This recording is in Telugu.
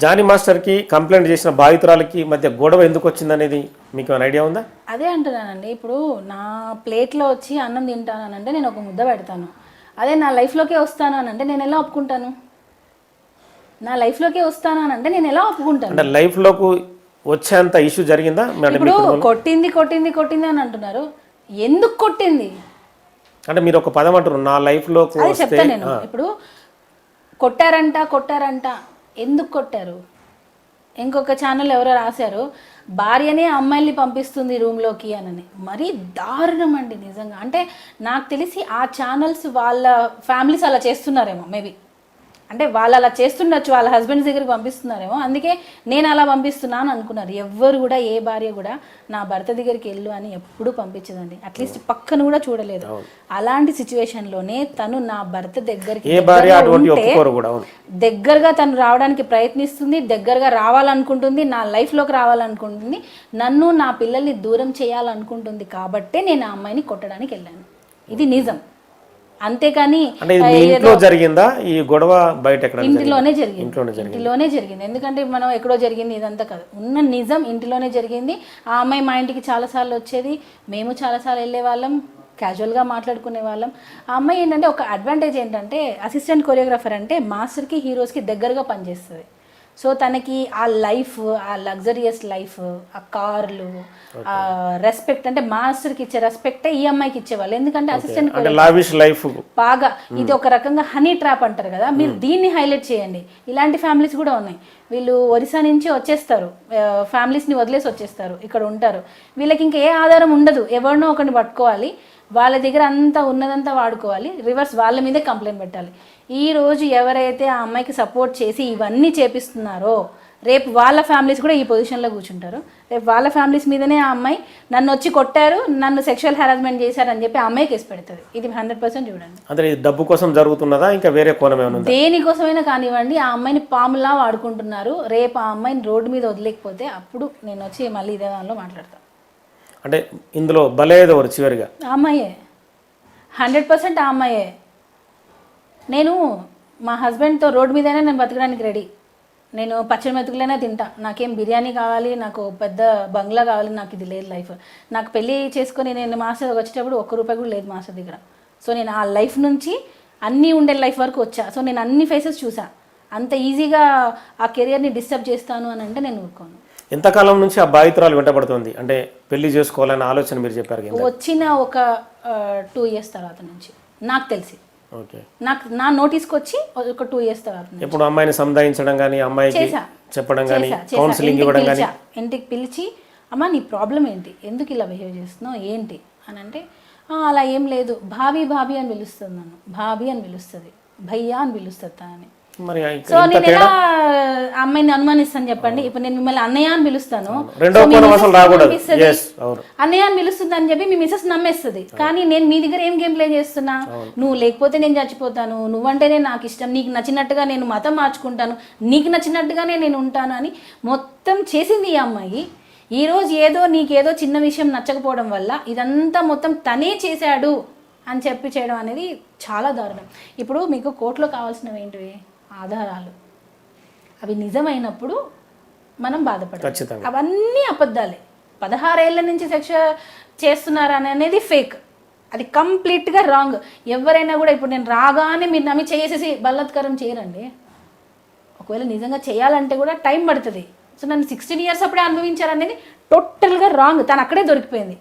జానీ మాస్టర్కి కంప్లైంట్ చేసిన బాధితురాలకి మధ్య గొడవ ఎందుకు వచ్చిందనేది మీకు ఏమైనా ఐడియా ఉందా? అదే అంటున్నానండి, ఇప్పుడు నా ప్లేట్లో వచ్చి అన్నం తింటానంటే నేను ఒక ముద్ద పెడతాను. అదే నా లైఫ్లోకే వస్తాను అని అంటే నేను ఎలా ఒప్పుకుంటాను? నా లైఫ్లోకే వస్తాను అని అంటే నేను ఎలా ఒప్పుకుంటాను? అంటే లైఫ్లోకి వచ్చేంత ఇష్యూ జరిగిందా? ఇప్పుడు కొట్టింది కొట్టింది కొట్టింది అని అంటున్నారు, ఎందుకు కొట్టింది అంటే మీరు ఒక పదం అంటారు నా లైఫ్లోకి అది చెప్తాను నేను. ఇప్పుడు కొట్టారంట కొట్టారంట, ఎందుకు కొట్టారు? ఇంకొక ఛానల్ ఎవరో రాశారు, భార్యనే అమ్మాయిల్ని పంపిస్తుంది రూమ్లోకి అని. మరీ దారుణం అండి నిజంగా. అంటే నాకు తెలిసి ఆ ఛానల్స్ వాళ్ళ ఫ్యామిలీస్ అలా చేస్తున్నారేమో, మేబీ అంటే వాళ్ళు అలా చేస్తుండొచ్చు, వాళ్ళ హస్బెండ్స్ దగ్గరికి పంపిస్తున్నారేమో, అందుకే నేను అలా పంపిస్తున్నాను అనుకున్నారు. ఎవ్వరు కూడా ఏ భార్య కూడా నా భర్త దగ్గరికి వెళ్ళు అని ఎప్పుడూ పంపించదండి, అట్లీస్ట్ పక్కన కూడా చూడలేదు. అలాంటి సిచ్యువేషన్లోనే తను నా భర్త దగ్గరికి దగ్గరగా తను రావడానికి ప్రయత్నిస్తుంది, దగ్గరగా రావాలనుకుంటుంది, నా లైఫ్లోకి రావాలనుకుంటుంది, నన్ను నా పిల్లల్ని దూరం చేయాలనుకుంటుంది. కాబట్టే నేను ఆ అమ్మాయిని కొట్టడానికి వెళ్ళాను. ఇది నిజం. అంతేకాని ఇంట్లో జరిగిందా ఈ గొడవ? బయట ఇంటిలోనే జరిగింది. ఎందుకంటే మనం ఎక్కడో జరిగింది ఇదంతా కాదు, ఉన్న నిజం ఇంటిలోనే జరిగింది. ఆ అమ్మాయి మా ఇంటికి చాలాసార్లు వచ్చేది, మేము చాలాసార్లు వెళ్ళే వాళ్ళం, క్యాజువల్గా మాట్లాడుకునే వాళ్ళం. ఆ అమ్మాయి ఏంటంటే ఒక అడ్వాంటేజ్ ఏంటంటే అసిస్టెంట్ కొరియోగ్రాఫర్ అంటే మాస్టర్కి హీరోస్కి దగ్గరగా పనిచేస్తుంది. సో తనకి ఆ లైఫ్, ఆ లగ్జరియస్ లైఫ్, ఆ కార్లు, ఆ రెస్పెక్ట్, అంటే మాస్టర్కి ఇచ్చే రెస్పెక్టే ఈ అమ్మాయికి ఇచ్చేవాళ్ళు. ఎందుకంటే అసిస్టెంట్ లైఫ్ బాగా ఇది ఒక రకంగా హనీ ట్రాప్ అంటారు కదా, మీరు దీన్ని హైలైట్ చేయండి. ఇలాంటి ఫ్యామిలీస్ కూడా ఉన్నాయి. వీళ్ళు ఒరిస్సా నుంచి వచ్చేస్తారు, ఫ్యామిలీస్ని వదిలేసి వచ్చేస్తారు, ఇక్కడ ఉంటారు. వీళ్ళకి ఇంకా ఏ ఆధారం ఉండదు, ఎవరినో ఒకరిని పట్టుకోవాలి, వాళ్ళ దగ్గర అంతా ఉన్నదంతా వాడుకోవాలి, రివర్స్ వాళ్ళ మీదే కంప్లైంట్ పెట్టాలి. ఈరోజు ఎవరైతే ఆ అమ్మాయికి సపోర్ట్ చేసి ఇవన్నీ చేపిస్తున్నారో రేపు వాళ్ళ ఫ్యామిలీస్ కూడా ఈ పొజిషన్లో కూర్చుంటారు. రేపు వాళ్ళ ఫ్యామిలీస్ మీదనే ఆ అమ్మాయి నన్ను వచ్చి కొట్టారు, నన్ను సెక్షువల్ హెరాస్మెంట్ చేశారని చెప్పి ఆ అమ్మాయి కేసు పెడుతుంది. ఇది 100% చూడండి. అంటే డబ్బు కోసం జరుగుతున్నదా ఇంకా వేరే కోణం ఏమైనా ఉందా? దేనికోసమైనా కానివ్వండి, ఆ అమ్మాయిని పాములా వాడుకుంటున్నారు. రేపు ఆ అమ్మాయిని రోడ్డు మీద వదిలేకపోతే అప్పుడు నేను వచ్చి మళ్ళీ ఇదే దానిలో మాట్లాడతాను. అంటే ఇందులో బలేదవరు చివరిగా ఆ అమ్మాయే, 100% ఆ అమ్మాయే. నేను మా హస్బెండ్తో రోడ్డు మీదైనా నేను బతకడానికి రెడీ. నేను పచ్చడి మెతుకులైనా తింటా, నాకేం బిర్యానీ కావాలి, నాకు పెద్ద బంగ్లా కావాలి, నాకు ఇది లేదు లైఫ్. నాకు పెళ్ళి చేసుకొని నేను మాస్టర్ వచ్చేటప్పుడు ₹1 కూడా లేదు మాస్టర్ దగ్గర. సో నేను ఆ లైఫ్ నుంచి అన్నీ ఉండే లైఫ్ వరకు వచ్చా. సో నేను అన్ని ఫేసెస్ చూసా. అంత ఈజీగా ఆ కెరియర్ని డిస్టర్బ్ చేస్తాను అని అంటే నేను ఊరుకోను. ఎంతకాలం నుంచి ఆ బాధితురాలు వెంటబడుతుంది? అంటే పెళ్లి చేసుకోవాలనే ఆలోచన మీరు చెప్పారు, వచ్చిన ఒక 2 years తర్వాత నుంచి నాకు తెలిసి, నాకు నా నోటీస్కి వచ్చి ఒక 2 years తర్వాత. ఇప్పుడు అమ్మాయిని సంధాయించడం కానీ, అమ్మాయికి చెప్పడం కానీ, కౌన్సిలింగ్ ఇవ్వడం కానీ, ఇంటికి పిలిచి అమ్మ నీ ప్రాబ్లం ఏంటి, ఎందుకు ఇలా బిహేవ్ చేస్తున్నావు ఏంటి అని అంటే, అలా ఏం లేదు, భాబీ భాబీ అని పిలుస్తుంది, నన్ను భాబీ అని పిలుస్తుంది, భయ్యా అని పిలుస్తుంది తనని. సో నేను ఎలా అమ్మాయిని అనుమానిస్తాను చెప్పండి? ఇప్పుడు నేను మిమ్మల్ని అన్నయ్య అని పిలుస్తాను, అన్నయ్య అని పిలుస్తుంది అని చెప్పి మీ మిసెస్ నమ్మేస్తుంది. కానీ నేను మీ దగ్గర ఏం గేమ్ ప్లే చేస్తున్నా, నువ్వు లేకపోతే నేను చచ్చిపోతాను, నువ్వంటేనే నాకు ఇష్టం, నీకు నచ్చినట్టుగా నేను మతం మార్చుకుంటాను, నీకు నచ్చినట్టుగానే నేను ఉంటాను అని మొత్తం చేసింది ఈ అమ్మాయి. ఈరోజు ఏదో నీకేదో చిన్న విషయం నచ్చకపోవడం వల్ల ఇదంతా మొత్తం తనే చేశాడు అని చెప్పి చేయడం అనేది చాలా దారుణం. ఇప్పుడు మీకు కోర్టులో కావాల్సినవి ఏంటివి? ఆధారాలు. అవి నిజమైనప్పుడు మనం బాధపడాలి. అవన్నీ అబద్ధాలే. 16 ఏళ్ల నుంచి సెక్ష చేస్తున్నారు అనేది ఫేక్, అది కంప్లీట్గా రాంగ్. ఎవరైనా కూడా ఇప్పుడు నేను రాగానే మీరు నమ్మి చేసేసి బలాత్కారం చేయరండి. ఒకవేళ నిజంగా చేయాలంటే కూడా టైం పడుతుంది. సో నన్ను 16 years అప్పుడే అనుభవించారనేది టోటల్గా రాంగ్. తను అక్కడే దొరికిపోయింది.